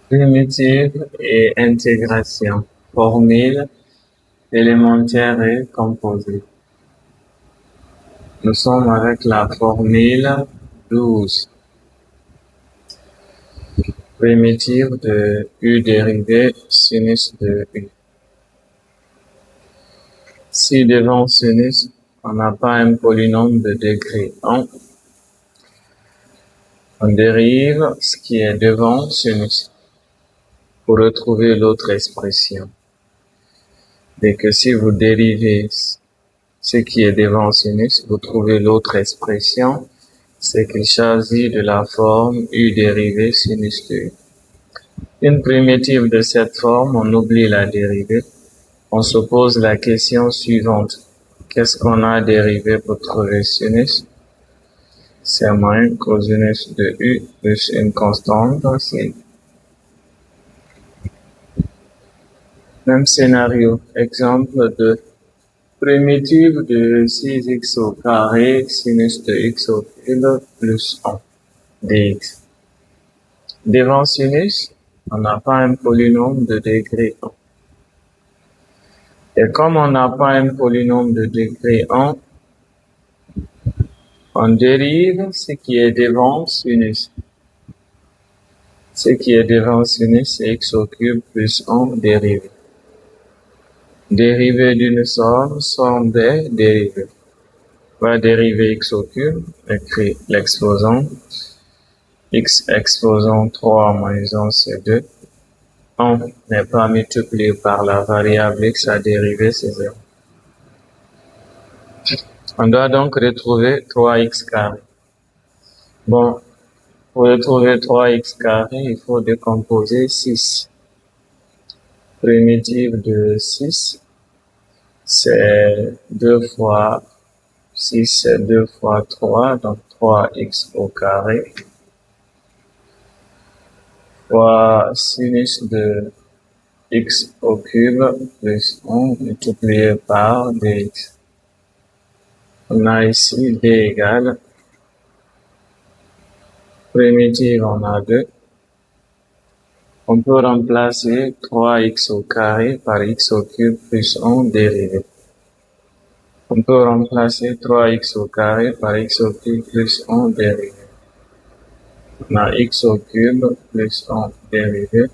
Primitive et intégration. Formule élémentaire et composée. Nous sommes avec la formule 12. Primitive de u dérivée sinus de u. Si devant sinus, on n'a pas un polynôme de degré 1, on dérive ce qui est devant sinus pour retrouver l'autre expression. Dès que si vous dérivez ce qui est devant sinus, vous trouvez l'autre expression, c'est qu'il s'agit de la forme u dérivée sinus de u. Une primitive de cette forme, on oublie la dérivée. On se pose la question suivante. Qu'est-ce qu'on a dérivé pour trouver sinus? C'est moins cosinus de u plus une constante c. Même scénario. Exemple 2. Primitive de 6x au carré sinus de x au cube plus 1 dx. Devant sinus, on n'a pas un polynôme de degré 1. Et comme on n'a pas un polynôme de degré 1, on dérive ce qui est devant sinus. Ce qui est devant sinus, c'est x au cube plus 1 dérivé. Dérivée d'une somme des dérivées. On va dériver x au cube, écrit l'exposant. X exposant 3 moins 1, c'est 2. 1 n'est pas multiplié par la variable x à dériver, c'est 0. On doit donc retrouver 3x carré. Bon, pour retrouver 3x carré, il faut décomposer 6. Primitive de 6, c'est 2 fois 6, c'est 2 fois 3, donc 3x au carré, fois sinus de x au cube plus 1 multiplié par dx. On a ici d égale, primitive on a 2. On peut remplacer 3x au carré par x au cube plus 1 dérivé. On peut remplacer 3x au carré par x au cube plus 1 dérivé. On a x au cube plus 1 dérivé.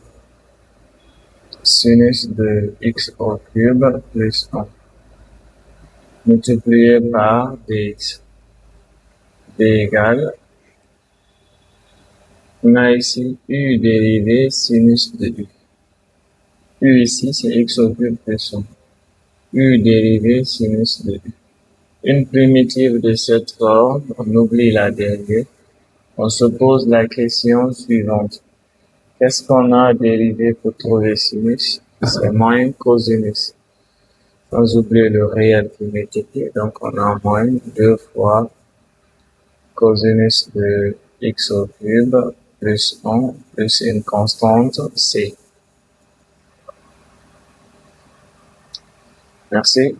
Sinus de x au cube plus 1 multiplié par dx. D égale, on a ici u dérivé sinus de u. U ici, c'est x au cube plus 1. U dérivé sinus de u. Une primitive de cette forme, on oublie la dérivée. On se pose la question suivante. Qu'est-ce qu'on a dérivé pour trouver sinus? C'est moins cosinus. Sans oublier le réel qui multiplie, donc on a moins 2 fois cosinus de x au cube plus 1 plus une constante c. Merci.